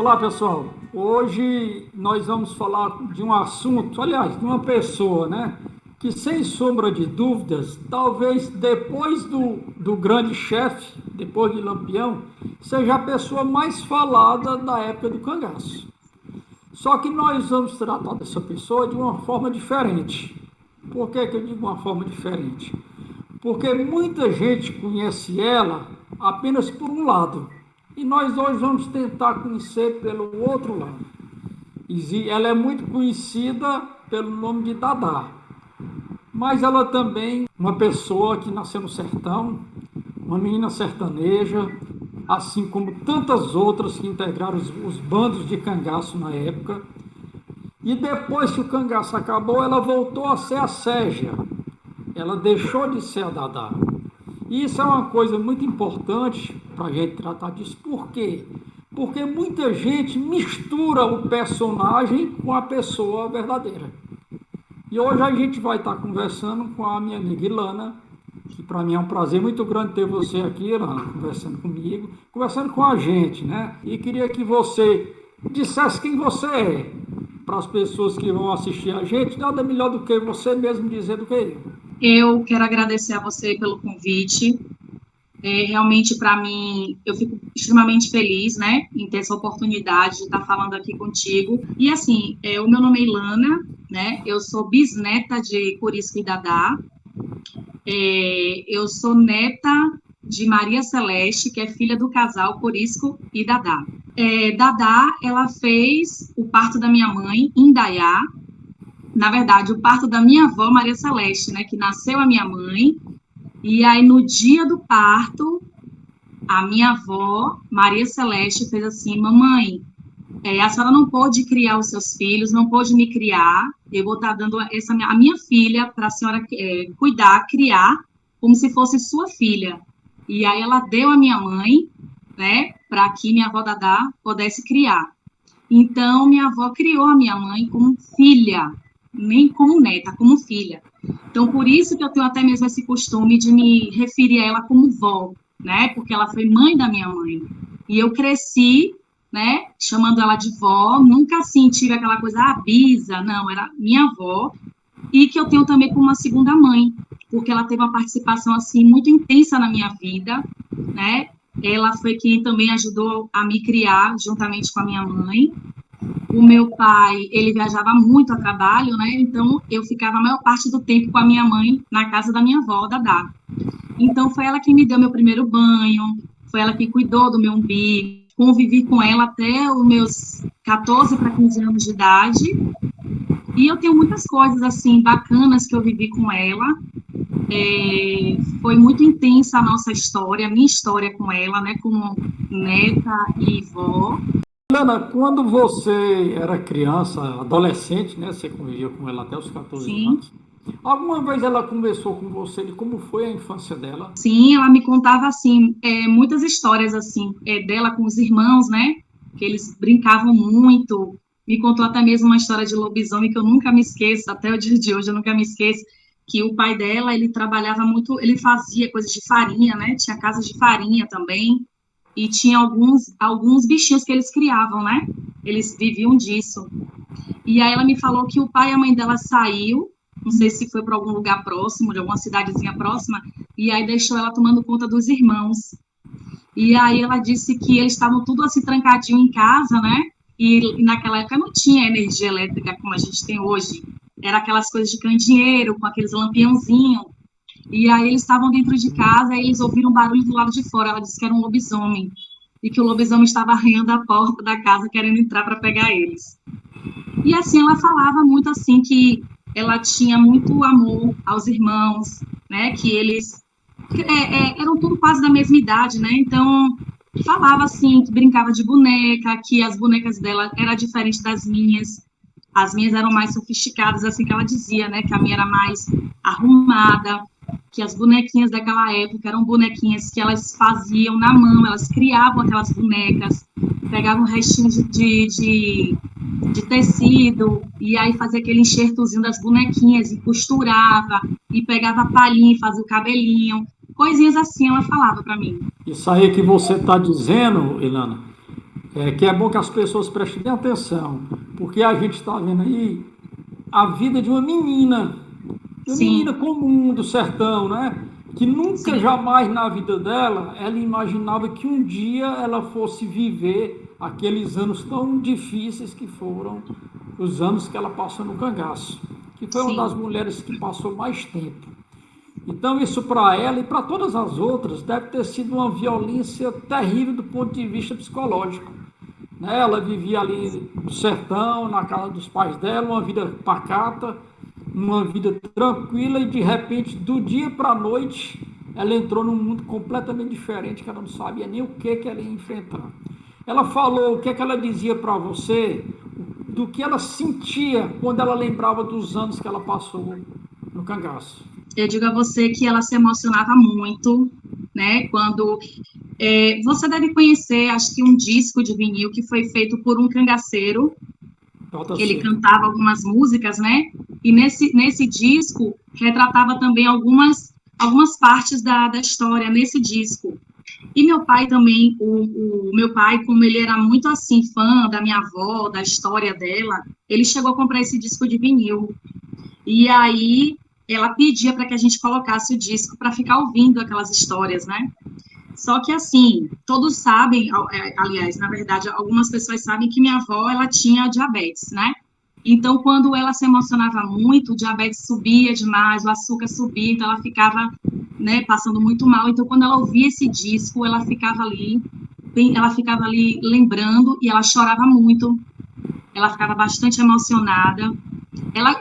Olá, pessoal. Hoje nós vamos falar de um assunto, aliás, de uma pessoa, né? Que sem sombra de dúvidas, talvez depois do grande chefe, depois de Lampião, seja a pessoa mais falada da época do cangaço. Só que nós vamos tratar dessa pessoa de uma forma diferente. Por que que eu digo uma forma diferente? Porque muita gente conhece ela apenas por um lado. E nós hoje vamos tentar conhecer pelo outro lado. Ela é muito conhecida pelo nome de Dadá, mas ela também é uma pessoa que nasceu no sertão, uma menina sertaneja, assim como tantas outras que integraram os bandos de cangaço na época. E depois que o cangaço acabou, ela voltou a ser a Ségia. Ela deixou de ser a Dadá. E isso é uma coisa muito importante para a gente tratar disso. Por quê? Porque muita gente mistura o personagem com a pessoa verdadeira. E hoje a gente vai estar conversando com a minha amiga Ilana, que para mim é um prazer muito grande ter você aqui, Ilana, conversando comigo, conversando com a gente, né? E queria que você dissesse quem você é, para as pessoas que vão assistir a gente, nada melhor do que você mesmo dizer do que eu. Eu quero agradecer a você pelo convite. Realmente, para mim, eu fico extremamente feliz, né, em ter essa oportunidade de estar falando aqui contigo. E, assim, o meu nome é Ilana, né, eu sou bisneta de Corisco e Dadá. Eu sou neta de Maria Celeste, que é filha do casal Corisco e Dadá. Dadá, ela fez o parto da minha mãe em Indaiá. Na verdade, o parto da minha avó, Maria Celeste, né, que nasceu a minha mãe, e aí no dia do parto, a minha avó, Maria Celeste, fez assim: mamãe, a senhora não pode criar os seus filhos, não pode me criar, eu vou estar dando a minha filha para a senhora cuidar, criar, como se fosse sua filha. E aí ela deu a minha mãe, né, para que minha avó Dadá pudesse criar. Então, minha avó criou a minha mãe como filha, nem como neta, como filha. Então, por isso que eu tenho até mesmo esse costume de me referir a ela como vó, né? Porque ela foi mãe da minha mãe. E eu cresci, né, chamando ela de vó, nunca assim tive aquela coisa, bisa, não, era minha avó. E que eu tenho também como uma segunda mãe, porque ela teve uma participação, assim, muito intensa na minha vida, né? Ela foi quem também ajudou a me criar, juntamente com a minha mãe. O meu pai, ele viajava muito a trabalho, né? Então, eu ficava a maior parte do tempo com a minha mãe na casa da minha avó, Dadá. Então, foi ela que me deu meu primeiro banho, foi ela que cuidou do meu umbigo, convivi com ela até os meus 14 para 15 anos de idade. E eu tenho muitas coisas, assim, bacanas que eu vivi com ela. Foi muito intensa a nossa história, a minha história com ela, né? Como neta e vó. Ilana, quando você era criança, adolescente, né? Você convivia com ela até os 14 Sim. anos. Alguma vez ela conversou com você de como foi a infância dela? Sim, ela me contava assim, muitas histórias assim, dela com os irmãos, né? Que eles brincavam muito. Me contou até mesmo uma história de lobisomem que eu nunca me esqueço, até o dia de hoje eu nunca me esqueço, que o pai dela, ele trabalhava muito, ele fazia coisas de farinha, né? Tinha casas de farinha também, e tinha alguns bichinhos que eles criavam, né? Eles viviam disso. E aí ela me falou que o pai e a mãe dela saiu, não sei se foi para algum lugar próximo, de alguma cidadezinha próxima, e aí deixou ela tomando conta dos irmãos. E aí ela disse que eles estavam tudo assim trancadinho em casa, né? E naquela época não tinha energia elétrica como a gente tem hoje. Era aquelas coisas de candeeiro, com aqueles lampiãozinhos. E aí eles estavam dentro de casa e eles ouviram um barulho do lado de fora. Ela disse que era um lobisomem. E que o lobisomem estava arranhando a porta da casa, querendo entrar para pegar eles. E assim, ela falava muito assim que ela tinha muito amor aos irmãos, né? Que eles eram tudo quase da mesma idade, né? Então, falava assim, que brincava de boneca, que as bonecas dela eram diferentes das minhas. As minhas eram mais sofisticadas, assim que ela dizia, né? Que a minha era mais arrumada, que as bonequinhas daquela época eram bonequinhas que elas faziam na mão, elas criavam aquelas bonecas, pegavam restinhos de tecido, e aí fazia aquele enxertozinho das bonequinhas, e costurava, e pegava a palhinha e fazia o cabelinho, coisinhas assim ela falava para mim. Isso aí que você está dizendo, Ilana, Que é bom que as pessoas prestem bem atenção, porque a gente está vendo aí a vida de uma menina Sim, comum do sertão, né? Que nunca, sim, jamais na vida dela, ela imaginava que um dia ela fosse viver aqueles anos tão difíceis que foram os anos que ela passou no cangaço, que foi uma das sim, mulheres que passou mais tempo. Então, isso para ela e para todas as outras deve ter sido uma violência terrível do ponto de vista psicológico, né? Ela vivia ali no sertão, na casa dos pais dela, uma vida pacata, uma vida tranquila e de repente, do dia para a noite, ela entrou num mundo completamente diferente que ela não sabia nem o que ela ia enfrentar. Ela falou o que ela dizia para você, do que ela sentia quando ela lembrava dos anos que ela passou no cangaço. eu digo a você que ela se emocionava muito, né? Quando você deve conhecer, acho que um disco de vinil que foi feito por um cangaceiro, Volta que ele seca. cantava algumas músicas, né? E nesse disco retratava também algumas partes da história nesse disco. E meu pai também, o meu pai, como ele era muito assim, fã da minha avó, da história dela, ele chegou a comprar esse disco de vinil. E aí ela pedia para que a gente colocasse o disco para ficar ouvindo aquelas histórias, né? Só que assim, todos sabem, aliás, na verdade, algumas pessoas sabem que minha avó, ela tinha diabetes, né? Então, quando ela se emocionava muito, o diabetes subia demais, o açúcar subia, então ela ficava, né, passando muito mal. Então, quando ela ouvia esse disco, ela ficava ali lembrando e ela chorava muito, ela ficava bastante emocionada.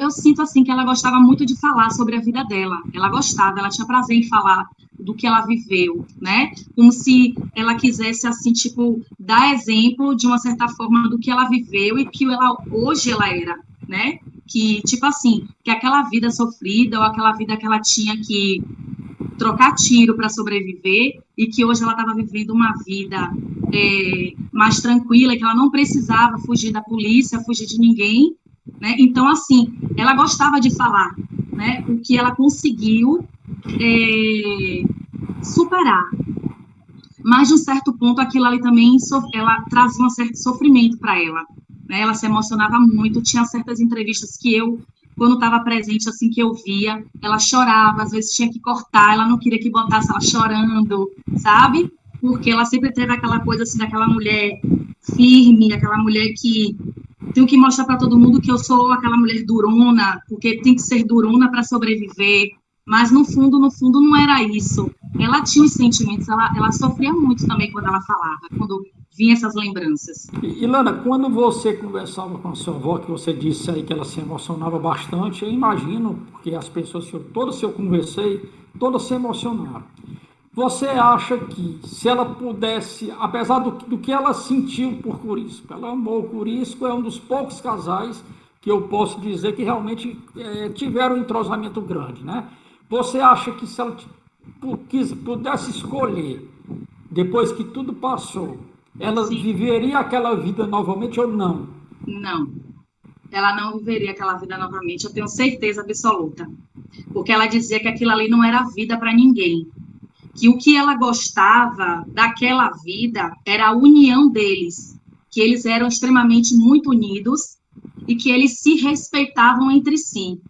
Eu sinto assim que ela gostava muito de falar sobre a vida dela. Ela gostava, ela tinha prazer em falar do que ela viveu, né? Como se ela quisesse assim, tipo, dar exemplo de uma certa forma do que ela viveu e que ela hoje ela era, né? Que tipo assim, que aquela vida sofrida ou aquela vida que ela tinha que trocar tiro para sobreviver e que hoje ela estava vivendo uma vida mais tranquila, que ela não precisava fugir da polícia, fugir de ninguém, né? Então, assim, ela gostava de falar, né? O que ela conseguiu é, superar. Mas, de um certo ponto, aquilo ali também ela trazia um certo sofrimento para ela, né? Ela se emocionava muito. Tinha certas entrevistas que eu, quando estava presente, assim, que eu via, ela chorava, às vezes tinha que cortar, ela não queria que botasse ela chorando, sabe? Porque ela sempre teve aquela coisa, assim, daquela mulher firme, aquela mulher que tenho que mostrar para todo mundo que eu sou aquela mulher durona, porque tem que ser durona para sobreviver. Mas no fundo, não era isso. Ela tinha os sentimentos, ela sofria muito também quando ela falava, quando vinha essas lembranças. E Lana, quando você conversava com a sua avó, que você disse aí que ela se emocionava bastante, eu imagino, porque as pessoas, todas que eu conversei, todas se emocionaram. Você acha que se ela pudesse, apesar do que ela sentiu por Curisco, ela amou o Curisco, é um dos poucos casais que eu posso dizer que realmente tiveram um entrosamento grande, né? Você acha que se ela pudesse escolher, depois que tudo passou, ela Sim, viveria aquela vida novamente ou não? não. Ela não viveria aquela vida novamente, eu tenho certeza absoluta. Porque ela dizia que aquilo ali não era vida para ninguém. Que o que ela gostava daquela vida era a união deles, que eles eram extremamente muito unidos e que eles se respeitavam entre si,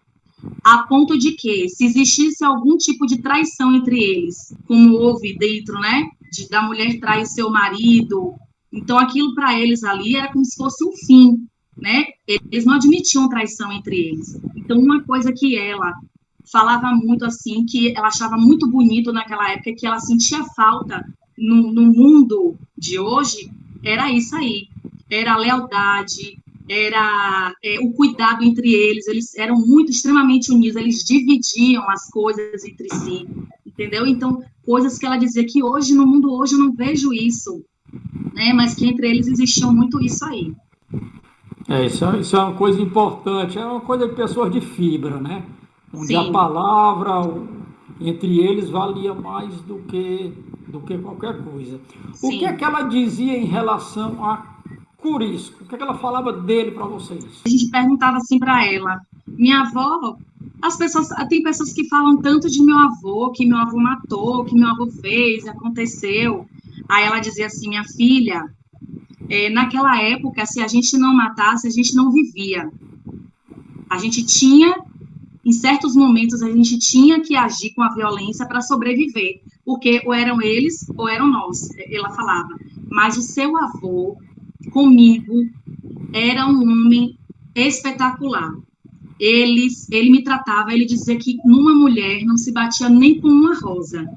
a ponto de que, se existisse algum tipo de traição entre eles, como houve dentro, né, da mulher trair seu marido, então aquilo para eles ali era como se fosse um fim, né? Eles não admitiam traição entre eles. Então, uma coisa que ela falava muito assim, que ela achava muito bonito naquela época, que ela sentia falta no mundo de hoje, era isso aí. Era a lealdade, era o cuidado entre eles eram muito, extremamente unidos, eles dividiam as coisas entre si, entendeu? Então, coisas que ela dizia que hoje, no mundo hoje, eu não vejo isso, né? Mas que entre eles existiam muito isso aí. Isso é uma coisa importante, é uma coisa de pessoas de fibra, né? Onde a Sim, palavra entre eles valia mais do que qualquer coisa. O que é que sim. ela dizia em relação a Curisco? O que é que ela falava dele para vocês? A gente perguntava assim para ela, minha avó, tem pessoas que falam tanto de meu avô, que meu avô matou, que meu avô fez, aconteceu. Aí ela dizia assim, minha filha, naquela época, se a gente não matasse, a gente não vivia. A gente tinha, em certos momentos, a gente tinha que agir com a violência para sobreviver, porque ou eram eles ou eram nós, ela falava. Mas o seu avô, comigo, era um homem espetacular. Ele me tratava, ele dizia que numa mulher não se batia nem com uma rosa.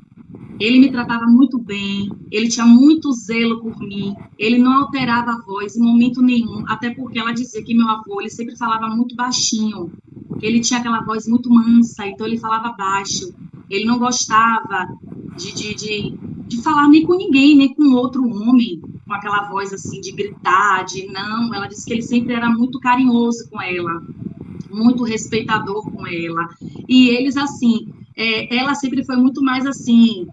Ele me tratava muito bem, ele tinha muito zelo por mim, ele não alterava a voz em momento nenhum, até porque ela dizia que meu avô, ele sempre falava muito baixinho, que ele tinha aquela voz muito mansa, então ele falava baixo. Ele não gostava de falar nem com ninguém, nem com outro homem, com aquela voz assim de gritar, não. Ela disse que ele sempre era muito carinhoso com ela, muito respeitador com ela. E eles, assim, ela sempre foi muito mais, assim,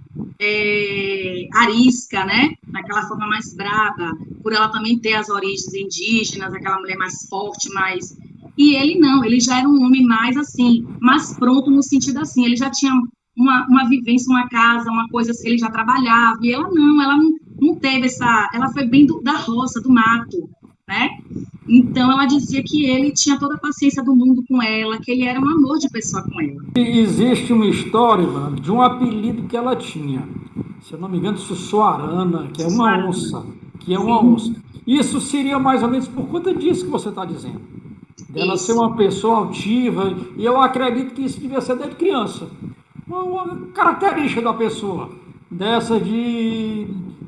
arisca, né? Naquela forma mais brava, por ela também ter as origens indígenas, aquela mulher mais forte, mais... E ele não, ele já era um homem mais, assim, mais pronto no sentido, assim, ele já tinha uma vivência, uma casa, uma coisa assim, ele já trabalhava, e ela não teve essa... Ela foi bem da roça, do mato, né? Então, ela dizia que ele tinha toda a paciência do mundo com ela, que ele era um amor de pessoa com ela. E existe uma história, mano, de um apelido que ela tinha. Se eu não me engano, Sussuarana, que é uma onça. Que é uma onça. Isso seria mais ou menos por conta disso que você está dizendo. Dela ser uma pessoa altiva, e eu acredito que isso devia ser desde criança. Uma característica da pessoa. Dessa de...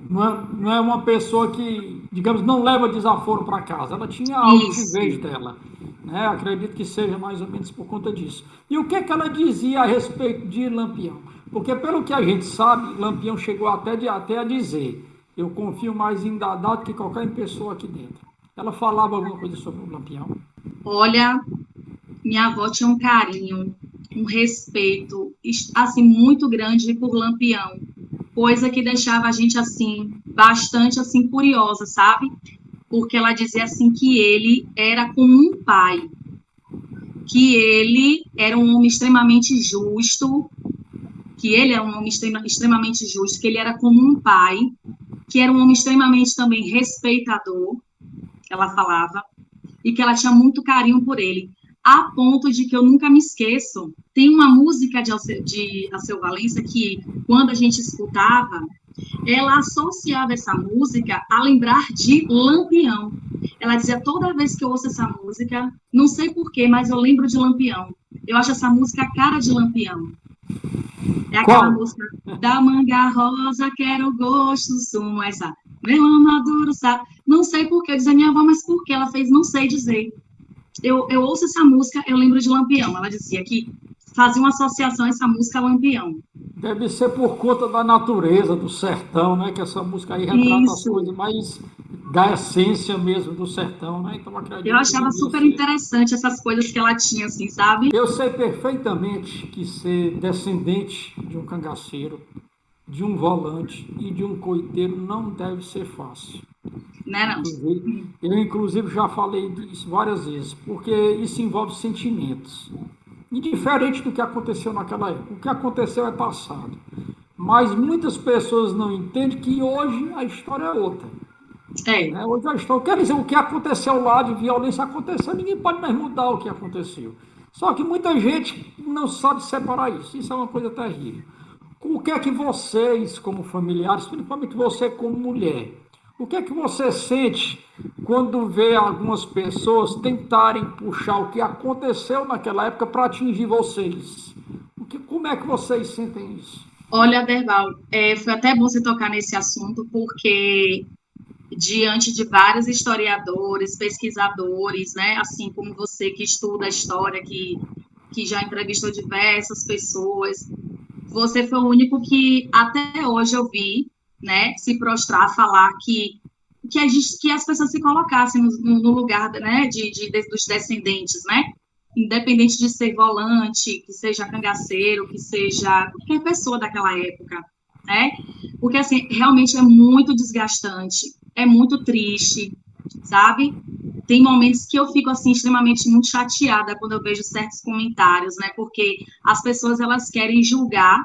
Não é uma pessoa que, digamos, não leva desaforo para casa. Ela tinha a altivez dela. Né? Acredito que seja mais ou menos por conta disso. E o que é que ela dizia a respeito de Lampião? Porque, pelo que a gente sabe, Lampião chegou até a dizer: eu confio mais em Dadá do que qualquer pessoa aqui dentro. Ela falava alguma coisa sobre o Lampião? Olha, minha avó tinha um carinho, um respeito, assim, muito grande por Lampião. Coisa que deixava a gente, assim, bastante, assim, curiosa, sabe? Porque ela dizia, assim, que ele era como um pai, que ele era um homem extremamente justo, que ele era um homem extremamente justo, que ele era como um pai, que era um homem extremamente também respeitador, ela falava, e que ela tinha muito carinho por ele, a ponto de que eu nunca me esqueço. Tem uma música de Alceu Valença que, quando a gente escutava, ela associava essa música a lembrar de Lampião. Ela dizia, toda vez que eu ouço essa música, não sei porquê, mas eu lembro de Lampião. Eu acho essa música a cara de Lampião. É aquela música da manga rosa, quero gosto, sumo, essa melão maduro, sabe? Não sei porquê, dizia minha avó, mas por que ela fez? Não sei dizer. Eu ouço essa música, eu lembro de Lampião. Ela dizia que fazia uma associação a essa música Lampião. Deve ser por conta da natureza, do sertão, né? Que essa música aí retrata as coisas mais da essência mesmo do sertão, né? Então, eu achava super interessante essas coisas que ela tinha, assim, sabe? Eu sei perfeitamente que ser descendente de um cangaceiro, de um volante e de um coiteiro não deve ser fácil. Né, não? Eu, inclusive, já falei disso várias vezes, porque isso envolve sentimentos. Indiferente do que aconteceu naquela época. O que aconteceu é passado. Mas muitas pessoas não entendem que hoje a história é outra. Né? Hoje a história, quer dizer, o que aconteceu lá de violência aconteceu, ninguém pode mais mudar o que aconteceu. Só que muita gente não sabe separar isso. Isso é uma coisa terrível. O que é que vocês, como familiares, principalmente você como mulher, o que é que você sente quando vê algumas pessoas tentarem puxar o que aconteceu naquela época para atingir vocês? Como é que vocês sentem isso? Olha, Derval, foi até bom você tocar nesse assunto, porque diante de vários historiadores, pesquisadores, né, assim como você que estuda a história, que já entrevistou diversas pessoas, você foi o único que até hoje eu vi, né, se prostrar, falar que as pessoas se colocassem no lugar, né, dos descendentes, né, independente de ser volante, que seja cangaceiro, que seja qualquer pessoa daquela época, né, porque, assim, realmente é muito desgastante, é muito triste, sabe? Tem momentos que eu fico, assim, extremamente muito chateada quando eu vejo certos comentários, né, porque as pessoas, elas querem julgar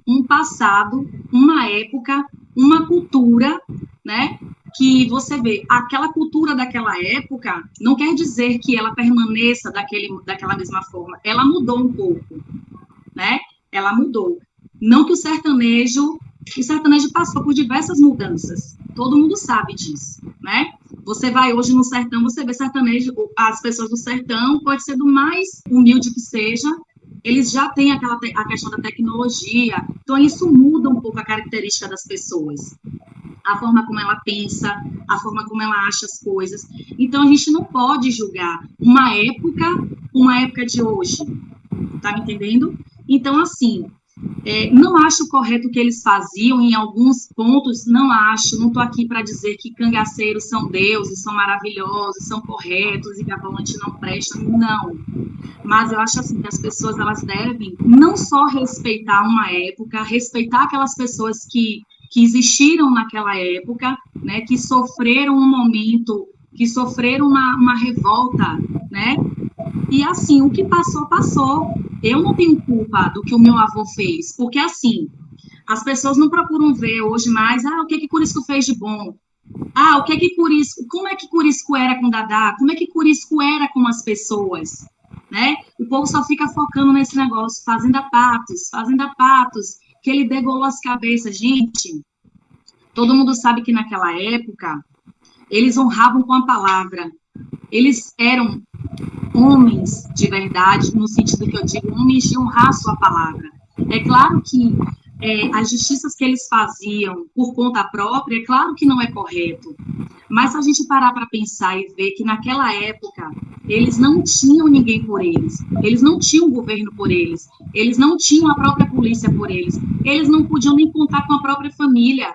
um passado, uma época, uma cultura, né, que você vê, aquela cultura daquela época não quer dizer que ela permaneça daquela mesma forma. Ela mudou um pouco, né? Ela mudou. Não que o sertanejo passou por diversas mudanças. Todo mundo sabe disso, né? Você vai hoje no sertão, você vê sertanejo, as pessoas do sertão, pode ser do mais humilde que seja, eles já têm a questão da tecnologia, então isso muda um pouco a característica das pessoas, a forma como ela pensa, a forma como ela acha as coisas. Então, a gente não pode julgar uma época de hoje, tá me entendendo? Então, assim, não acho correto o que eles faziam, em alguns pontos, não acho, não estou aqui para dizer que cangaceiros são deuses, são maravilhosos, são corretos e que a volante não presta, não. Mas eu acho assim que as pessoas, elas devem não só respeitar uma época, respeitar aquelas pessoas que existiram naquela época, né, que sofreram um momento, que sofreram uma revolta, né, e assim, o que passou, passou. Eu não tenho culpa do que o meu avô fez, porque assim, as pessoas não procuram ver hoje mais, o que que Curisco fez de bom? O que que Curisco, como é que Curisco era com Dadá? Como é que Curisco era com as pessoas? Né? O povo só fica focando nesse negócio, Fazenda Patos, que ele degolou as cabeças. Gente, todo mundo sabe que naquela época, eles honravam com a palavra. Eles eram homens de verdade, no sentido que eu digo, homens de honrar a sua palavra. É claro que as justiças que eles faziam por conta própria, é claro que não é correto. Mas se a gente parar para pensar e ver que naquela época eles não tinham ninguém por eles não tinham governo por eles não tinham a própria polícia por eles não podiam nem contar com a própria família,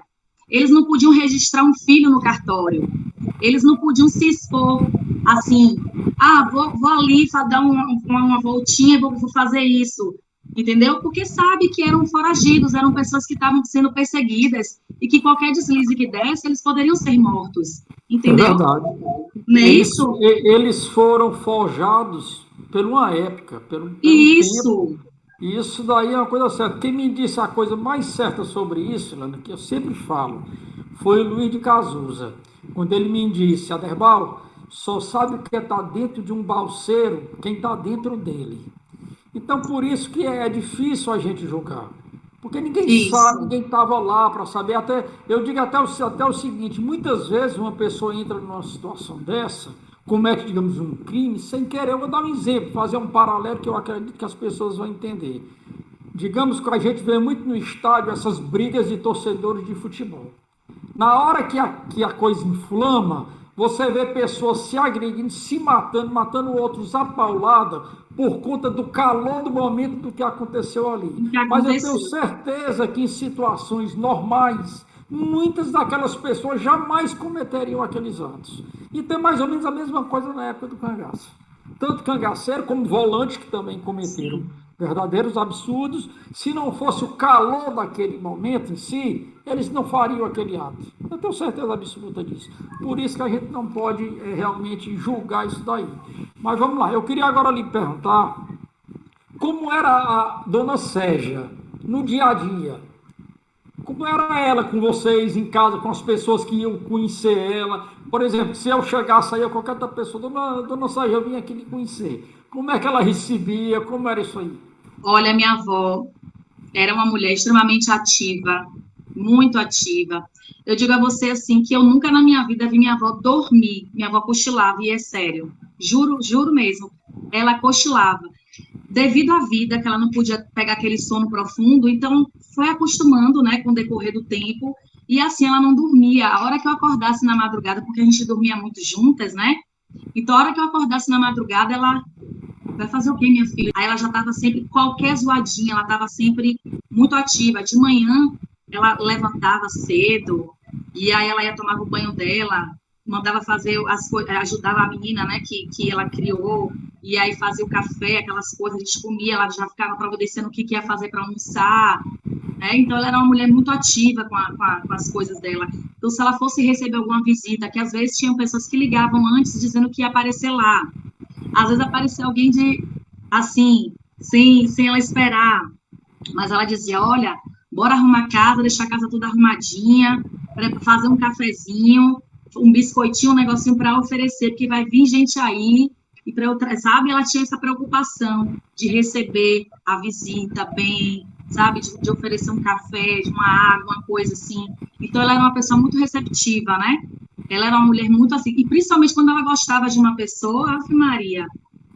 eles não podiam registrar um filho no cartório, eles não podiam se expor assim, vou ali dar uma voltinha e vou fazer isso, entendeu? Porque sabe que eram foragidos, eram pessoas que estavam sendo perseguidas e que qualquer deslize que desse, eles poderiam ser mortos, entendeu? É verdade. Não é isso? Eles foram forjados por uma época, pelo Isso. tempo. E isso daí é uma coisa certa. Quem me disse a coisa mais certa sobre isso, Lana, que eu sempre falo, foi o Luiz de Cazuza. Quando ele me disse, Aderbal, só sabe o que é estar dentro de um balseiro quem está dentro dele. Então, por isso que é difícil a gente julgar. Porque ninguém sabe, ninguém estava lá para saber. Eu digo até o seguinte, muitas vezes uma pessoa entra numa situação dessa, comete, digamos, um crime, sem querer. Eu vou dar um exemplo, fazer um paralelo que eu acredito que as pessoas vão entender. Digamos que a gente vê muito no estádio essas brigas de torcedores de futebol. Na hora que a coisa inflama, você vê pessoas se agredindo, se matando outros a paulada por conta do calor do momento do que aconteceu ali. Mas eu tenho certeza que em situações normais, muitas daquelas pessoas jamais cometeriam aqueles atos. E tem mais ou menos a mesma coisa na época do cangaço. Tanto cangaceiro como volante que também cometeram verdadeiros absurdos. Se não fosse o calor daquele momento em si, eles não fariam aquele ato. Eu tenho certeza absoluta disso. Por isso que a gente não pode realmente julgar isso daí. Mas vamos lá, eu queria agora lhe perguntar como era a dona Ségia no dia a dia. Como era ela com vocês em casa, com as pessoas que iam conhecer ela? Por exemplo, se eu chegasse aí, qualquer outra pessoa, dona Ségia, eu vim aqui lhe conhecer. Como é que ela recebia? Como era isso aí? Olha, minha avó era uma mulher extremamente ativa, muito ativa. Eu digo a você assim, que eu nunca na minha vida vi minha avó dormir. Minha avó cochilava, e é sério. Juro mesmo. Ela cochilava. Devido à vida, que ela não podia pegar aquele sono profundo, então foi acostumando, né, com o decorrer do tempo, e assim ela não dormia. A hora que eu acordasse na madrugada, porque a gente dormia muito juntas, né? Então, a hora que eu acordasse na madrugada, ela vai fazer o quê, minha filha? Aí ela já estava sempre, qualquer zoadinha, ela estava sempre muito ativa. De manhã, ela levantava cedo, e aí ela ia tomar o banho dela, mandava fazer as coisas, ajudava a menina, né, que ela criou, e aí fazia o café, aquelas coisas, a gente comia, ela já ficava providenciando o que ia fazer para almoçar, né? Então ela era uma mulher muito ativa com as coisas dela. Então, se ela fosse receber alguma visita, que às vezes tinham pessoas que ligavam antes dizendo que ia aparecer lá, às vezes aparecia alguém assim, sem ela esperar, mas ela dizia, olha, bora arrumar a casa, deixar a casa toda arrumadinha, fazer um cafezinho, um biscoitinho, um negocinho para oferecer, porque vai vir gente aí, e para outra, sabe? Ela tinha essa preocupação de receber a visita bem, sabe? De oferecer um café, de uma água, uma coisa assim. Então, ela era uma pessoa muito receptiva, né? Ela era uma mulher muito assim, e principalmente quando ela gostava de uma pessoa, Ave Maria,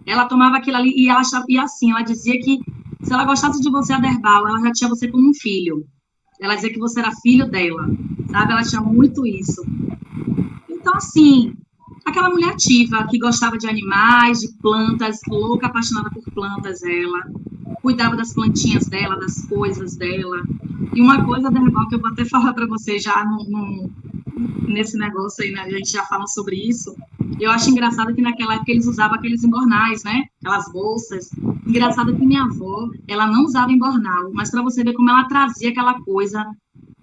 ela tomava aquilo ali e ela achava, e assim, ela dizia que se ela gostasse de você, Aderbal, ela já tinha você como um filho. Ela dizia que você era filho dela, sabe? Ela tinha muito isso. Então, assim, aquela mulher ativa, que gostava de animais, de plantas, louca, apaixonada por plantas, ela. Cuidava das plantinhas dela, das coisas dela. E uma coisa, Aderbal, que eu vou até falar para você já nesse negócio aí, né? A gente já fala sobre isso. Eu acho engraçado que naquela época eles usavam aqueles embornais, né? Aquelas bolsas. Engraçado que minha avó, ela não usava embornal, mas para você ver como ela trazia aquela coisa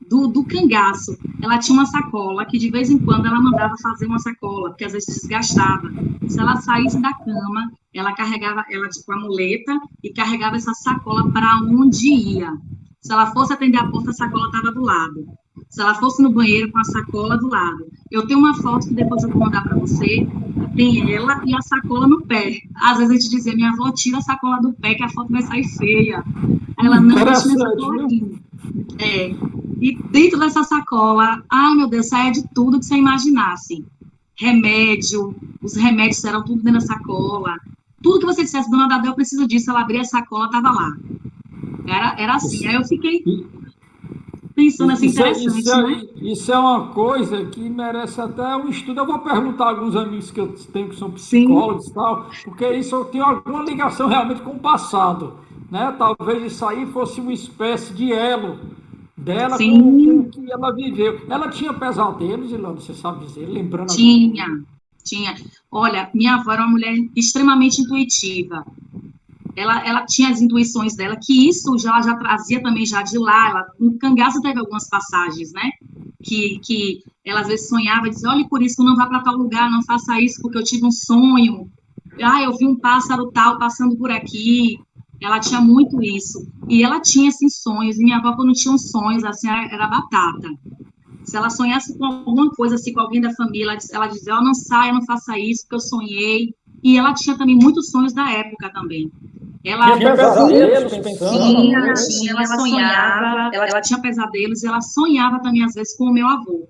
do cangaço. Ela tinha uma sacola que de vez em quando ela mandava fazer uma sacola, porque às vezes desgastava. Se ela saísse da cama, ela carregava, ela tipo a muleta e carregava essa sacola para onde ia. Se ela fosse atender a porta, a sacola estava do lado. Se ela fosse no banheiro, com a sacola do lado. Eu tenho uma foto que depois eu vou mandar para você. Tem ela e a sacola no pé. Às vezes a gente dizia, minha avó, tira a sacola do pé que a foto vai sair feia. Aí ela, não, deixa minha sacola aqui. É. E dentro dessa sacola, ai meu Deus, saia de tudo que você imaginasse. Remédio, os remédios eram tudo dentro da sacola. Tudo que você dissesse, dona Dadé, eu preciso disso, ela abria a sacola, estava lá. Era assim. Aí eu fiquei pensando assim, interessante, né? Isso é uma coisa que merece até um estudo. Eu vou perguntar a alguns amigos que eu tenho que são Sim, psicólogos e tal, porque isso tem alguma ligação realmente com o passado, né? Talvez isso aí fosse uma espécie de elo dela com o sim, que ela viveu. Ela tinha pesadelos, Ilana, você sabe dizer, lembrando alguma tinha, coisa? tinha. Olha, minha avó era uma mulher extremamente intuitiva. Ela tinha as intuições dela, que isso já, ela já trazia também já de lá. Ela, no cangaço teve algumas passagens, né? Que ela às vezes sonhava e dizia, olha, por isso não vá para tal lugar, não faça isso, porque eu tive um sonho. Ah, eu vi um pássaro tal passando por aqui. Ela tinha muito isso. E ela tinha esses sonhos. E minha avó, quando tinha uns sonhos, assim, era batata. Se ela sonhasse com alguma coisa, assim, com alguém da família, ela dizia, oh, não saia, não faça isso, porque eu sonhei. E ela tinha também muitos sonhos da época também. Tinha Ela pesadelos pensando na coisa? tinha, ela tinha pesadelos e ela sonhava também, às vezes, com o meu avô.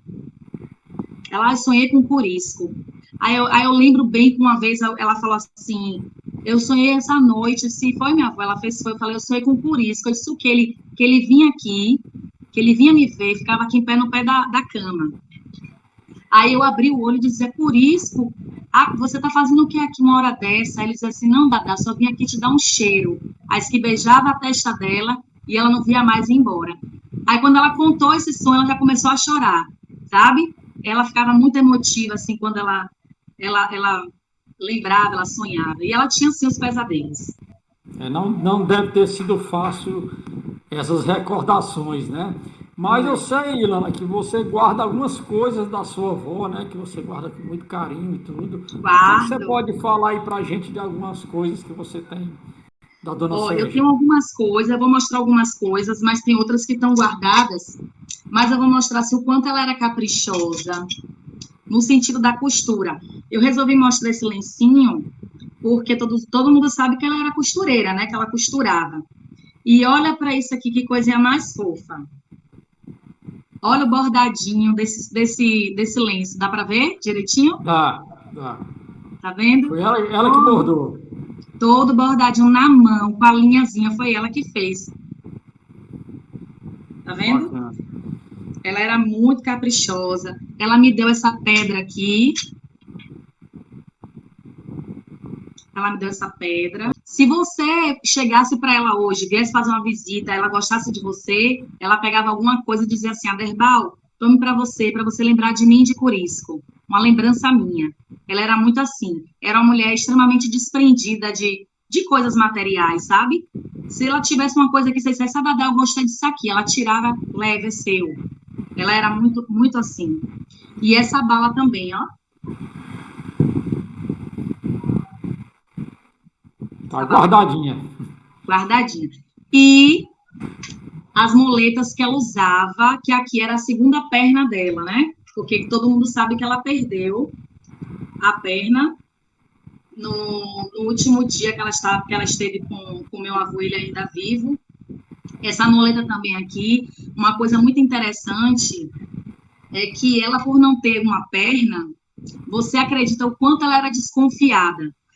Ela sonhei com um curisco. Aí eu lembro bem que uma vez ela falou assim, eu sonhei essa noite, se foi minha avó, ela fez, foi, eu falei, eu sonhei com um curisco, eu disse o que ele vinha aqui, que ele vinha me ver, ficava aqui em pé no pé da cama. Aí eu abri o olho e dizia, curisco, ah, você tá fazendo o que aqui uma hora dessa? Aí ele dizia assim, não, Dada, só vim aqui te dar um cheiro. Aí disse que beijava a testa dela e ela não via mais ir embora. Aí quando ela contou esse sonho, ela já começou a chorar, sabe? Ela ficava muito emotiva, assim, quando ela lembrava, ela sonhava. E ela tinha, assim, os pesadelos. Não deve ter sido fácil essas recordações, né? Mas eu Não. sei, Ilana, que você guarda algumas coisas da sua avó, né? Que você guarda com muito carinho e tudo. O que é que você Guardo. pode falar aí pra gente de algumas coisas que você tem da Dona Ó, eu Celestina? tenho algumas coisas, eu vou mostrar algumas coisas, mas tem outras que estão guardadas. Mas eu vou mostrar assim, o quanto ela era caprichosa, no sentido da costura. Eu resolvi mostrar esse lencinho, porque todo mundo sabe que ela era costureira, né? Que ela costurava. E olha para isso aqui, que coisinha mais fofa. Olha o bordadinho desse lenço. Dá para ver direitinho? Dá, dá. Tá vendo? Foi ela que Todo, bordou. todo bordadinho na mão, com a linhazinha. Foi ela que fez. Tá vendo? Bacana. Ela era muito caprichosa. Ela me deu essa pedra aqui. Ela me deu essa pedra. Se você chegasse para ela hoje, viesse fazer uma visita, ela gostasse de você, ela pegava alguma coisa e dizia assim: Aderbal, tome para você lembrar de mim e de Curisco. Uma lembrança minha. Ela era muito assim. Era uma mulher extremamente desprendida de coisas materiais, sabe? Se ela tivesse uma coisa que você dissesse, Adel, eu gostei disso aqui, ela tirava, leve, é seu. Ela era muito, muito assim. E essa bala também, ó. Tá Essa bala, guardadinha. guardadinha. E as muletas que ela usava, que aqui era a segunda perna dela, né? porque todo mundo sabe que ela perdeu a perna no último dia que ela esteve com meu avô, ele ainda vivo. Essa amuleta também aqui, uma coisa muito interessante é que ela, por não ter uma perna, você acredita o quanto ela era desconfiada?